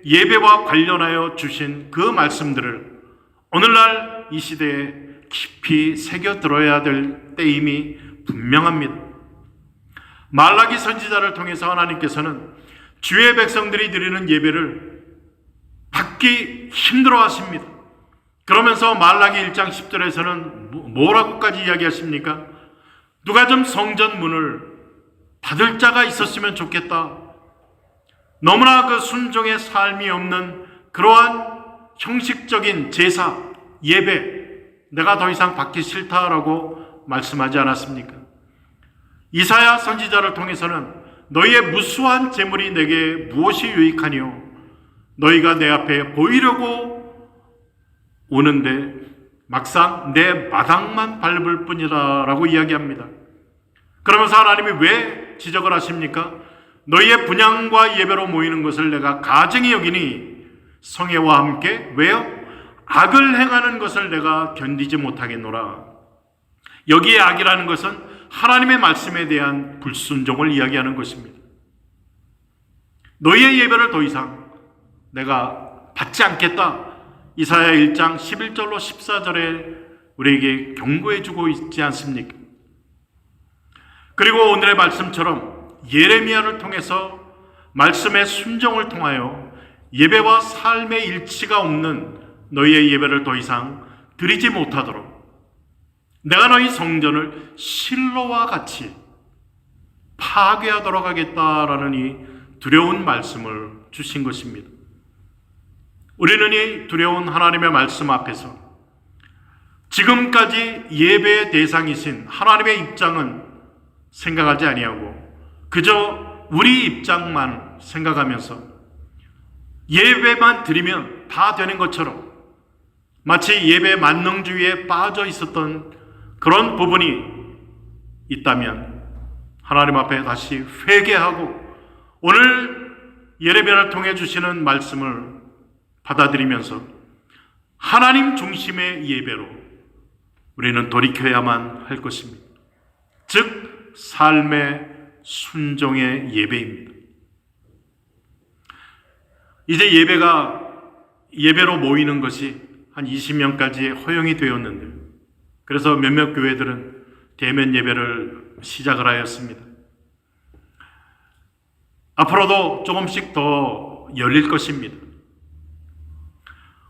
예배와 관련하여 주신 그 말씀들을 오늘날 이 시대에 깊이 새겨 들어야 될 때임이 분명합니다. 말라기 선지자를 통해서 하나님께서는 주의 백성들이 드리는 예배를 받기 힘들어 하십니다. 그러면서 말라기 1장 10절에서는 뭐라고까지 이야기하십니까? 누가 좀 성전 문을 닫을 자가 있었으면 좋겠다. 너무나 그 순종의 삶이 없는 그러한 형식적인 제사, 예배, 내가 더 이상 받기 싫다라고 말씀하지 않았습니까? 이사야 선지자를 통해서는 너희의 무수한 재물이 내게 무엇이 유익하니요? 너희가 내 앞에 보이려고 오는데 막상 내 마당만 밟을 뿐이다 라고 이야기합니다. 그러면서 하나님이 왜 지적을 하십니까? 너희의 분향과 예배로 모이는 것을 내가 가증히 여기니 성회와 함께 왜요? 악을 행하는 것을 내가 견디지 못하겠노라. 여기에 악이라는 것은 하나님의 말씀에 대한 불순종을 이야기하는 것입니다. 너희의 예배를 더 이상 내가 받지 않겠다. 이사야 1장 11절로 14절에 우리에게 경고해 주고 있지 않습니까? 그리고 오늘의 말씀처럼 예레미야를 통해서 말씀의 순종을 통하여 예배와 삶의 일치가 없는 너희의 예배를 더 이상 드리지 못하도록 내가 너희 성전을 실로와 같이 파괴하도록 하겠다라는 이 두려운 말씀을 주신 것입니다. 우리는 이 두려운 하나님의 말씀 앞에서 지금까지 예배의 대상이신 하나님의 입장은 생각하지 아니하고 그저 우리 입장만 생각하면서 예배만 드리면 다 되는 것처럼 마치 예배 만능주의에 빠져 있었던 그런 부분이 있다면 하나님 앞에 다시 회개하고 오늘 예레미야를 통해 주시는 말씀을 받아들이면서 하나님 중심의 예배로 우리는 돌이켜야만 할 것입니다. 즉 삶의 순종의 예배입니다. 이제 예배로 모이는 것이 한 20명까지 허용이 되었는데 그래서 몇몇 교회들은 대면 예배를 시작을 하였습니다. 앞으로도 조금씩 더 열릴 것입니다.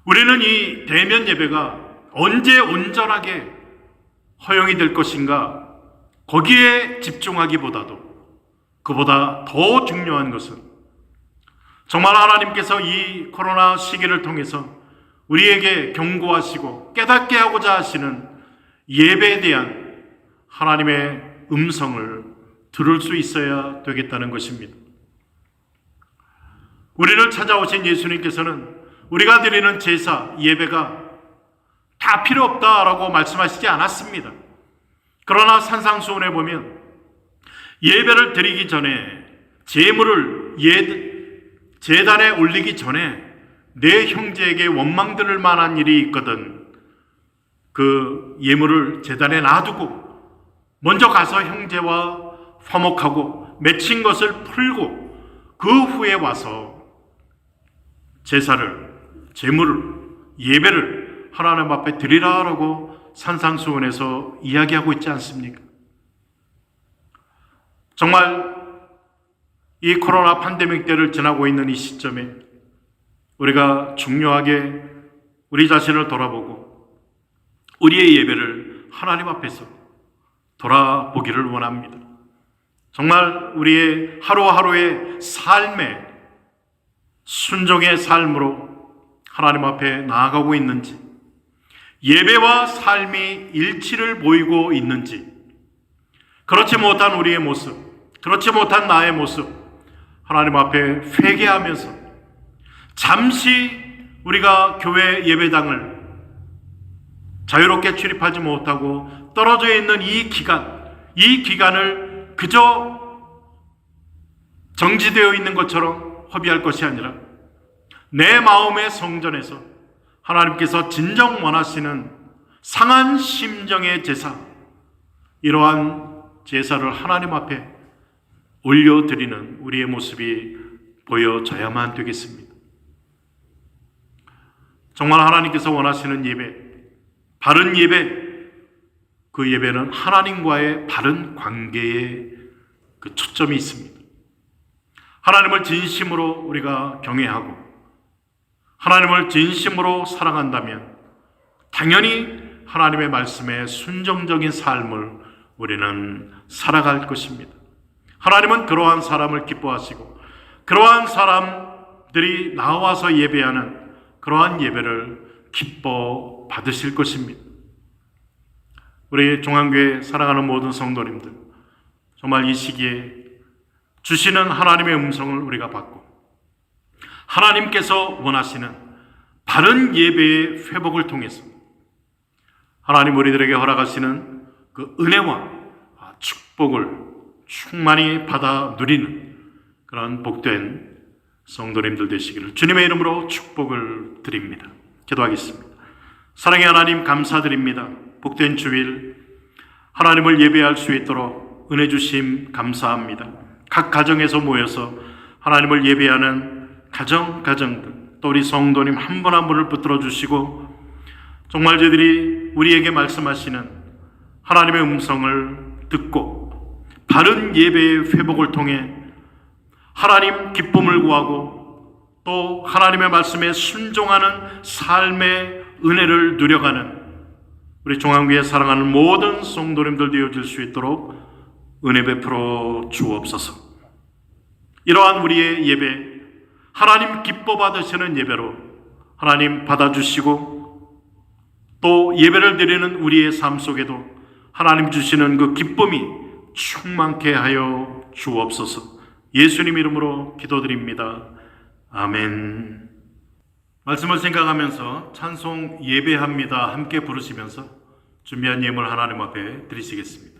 우리는 이 대면 예배가 언제 온전하게 허용이 될 것인가 거기에 집중하기보다도 그보다 더 중요한 것은 정말 하나님께서 이 코로나 시기를 통해서 우리에게 경고하시고 깨닫게 하고자 하시는 예배에 대한 하나님의 음성을 들을 수 있어야 되겠다는 것입니다. 우리를 찾아오신 예수님께서는 우리가 드리는 제사, 예배가 다 필요 없다라고 말씀하시지 않았습니다. 그러나 산상수훈에 보면 예배를 드리기 전에 제물을 제단에 올리기 전에 내 형제에게 원망 들을 만한 일이 있거든 그 예물을 제단에 놔두고 먼저 가서 형제와 화목하고 맺힌 것을 풀고 그 후에 와서 제사를, 제물을, 예배를 하나님 앞에 드리라라고 산상수훈에서 이야기하고 있지 않습니까? 정말 이 코로나 팬데믹 때를 지나고 있는 이 시점에 우리가 중요하게 우리 자신을 돌아보고 우리의 예배를 하나님 앞에서 돌아보기를 원합니다. 정말 우리의 하루하루의 삶에 순종의 삶으로 하나님 앞에 나아가고 있는지, 예배와 삶이 일치를 보이고 있는지, 그렇지 못한 우리의 모습, 그렇지 못한 나의 모습, 하나님 앞에 회개하면서 잠시 우리가 교회 예배당을 자유롭게 출입하지 못하고 떨어져 있는 이 기간을 그저 정지되어 있는 것처럼 허비할 것이 아니라 내 마음의 성전에서 하나님께서 진정 원하시는 상한 심정의 제사, 이러한 제사를 하나님 앞에 올려드리는 우리의 모습이 보여져야만 되겠습니다. 정말 하나님께서 원하시는 예배, 바른 예배, 그 예배는 하나님과의 바른 관계에 그 초점이 있습니다. 하나님을 진심으로 우리가 경외하고 하나님을 진심으로 사랑한다면 당연히 하나님의 말씀에 순종적인 삶을 우리는 살아갈 것입니다. 하나님은 그러한 사람을 기뻐하시고 그러한 사람들이 나와서 예배하는 그러한 예배를 기뻐 받으실 것입니다. 우리 종안교회 사랑하는 모든 성도님들, 정말 이 시기에 주시는 하나님의 음성을 우리가 받고 하나님께서 원하시는 바른 예배의 회복을 통해서 하나님 우리들에게 허락하시는 그 은혜와 축복을 충만히 받아 누리는 그런 복된 성도님들 되시기를 주님의 이름으로 축복을 드립니다. 기도하겠습니다. 사랑의 하나님 감사드립니다. 복된 주일 하나님을 예배할 수 있도록 은혜 주심 감사합니다. 각 가정에서 모여서 하나님을 예배하는 가정들 또 우리 성도님 한 분 한 분을 붙들어 주시고 정말 저희들이 우리에게 말씀하시는 하나님의 음성을 듣고 바른 예배의 회복을 통해 하나님 기쁨을 구하고 또 하나님의 말씀에 순종하는 삶의 은혜를 누려가는 우리 종항교회 사랑하는 모든 성도님들 되어질 수 있도록 은혜 베풀어 주옵소서. 이러한 우리의 예배, 하나님 기뻐 받으시는 예배로 하나님 받아주시고 또 예배를 드리는 우리의 삶 속에도 하나님 주시는 그 기쁨이 충만케 하여 주옵소서. 예수님 이름으로 기도드립니다. 아멘. 말씀을 생각하면서 찬송 예배합니다 함께 부르시면서 준비한 예물 하나님 앞에 드리시겠습니다.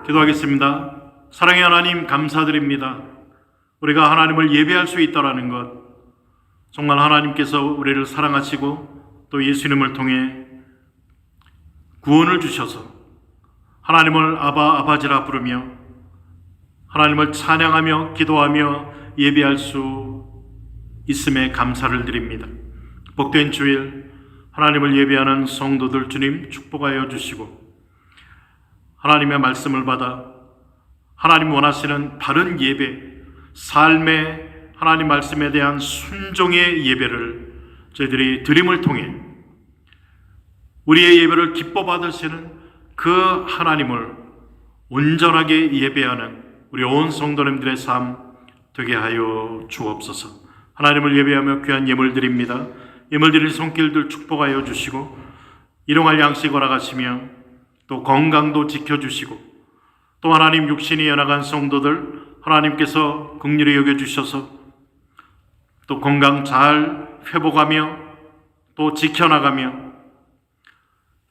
기도하겠습니다. 사랑의 하나님 감사드립니다. 우리가 하나님을 예배할 수 있다라는 것, 정말 하나님께서 우리를 사랑하시고 또 예수님을 통해 구원을 주셔서 하나님을 아바지라 부르며 하나님을 찬양하며 기도하며 예배할 수 있음에 감사를 드립니다. 복된 주일 하나님을 예배하는 성도들 주님 축복하여 주시고 하나님의 말씀을 받아 하나님 원하시는 바른 예배, 삶의 하나님 말씀에 대한 순종의 예배를 저희들이 드림을 통해 우리의 예배를 기뻐 받으시는 그 하나님을 온전하게 예배하는 우리 온 성도님들의 삶 되게 하여 주옵소서. 하나님을 예배하며 귀한 예물 드립니다. 예물 드릴 손길들 축복하여 주시고 일용할 양식 허락하시며 또 건강도 지켜주시고 또 하나님 육신이 연약한 성도들 하나님께서 긍휼히 여겨주셔서 또 건강 잘 회복하며 또 지켜나가며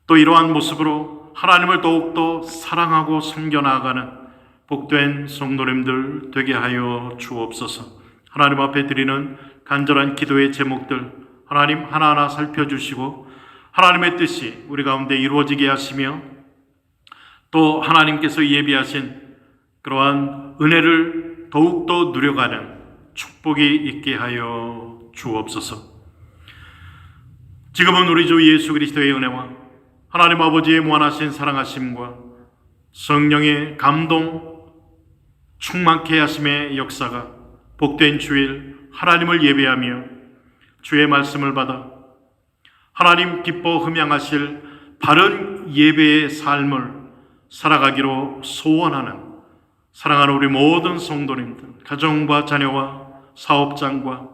또 이러한 모습으로 하나님을 더욱더 사랑하고 섬겨나가는 복된 성도님들 되게 하여 주옵소서. 하나님 앞에 드리는 간절한 기도의 제목들 하나님 하나하나 살펴주시고 하나님의 뜻이 우리 가운데 이루어지게 하시며 또 하나님께서 예비하신 그러한 은혜를 더욱더 누려가는 축복이 있게 하여 주옵소서. 지금은 우리 주 예수 그리스도의 은혜와 하나님 아버지의 무한하신 사랑하심과 성령의 감동 충만케 하심의 역사가 복된 주일 하나님을 예배하며 주의 말씀을 받아 하나님 기뻐 흠양하실 바른 예배의 삶을 살아가기로 소원하는 사랑하는 우리 모든 성도님들, 가정과 자녀와 사업장과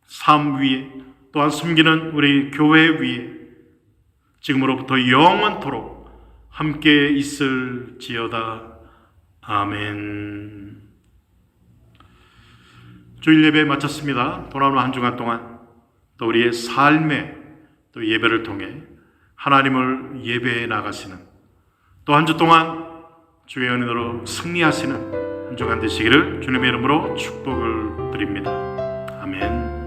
삶 위에 또한 섬기는 우리 교회 위에 지금으로부터 영원토록 함께 있을지어다. 아멘. 주일 예배 마쳤습니다. 돌아오는 한 주간 동안 또 우리의 삶의 또 예배를 통해 하나님을 예배해 나가시는, 또 한 주 동안 주의 은혜로 승리하시는 한 주간 되시기를 주님의 이름으로 축복을 드립니다. 아멘.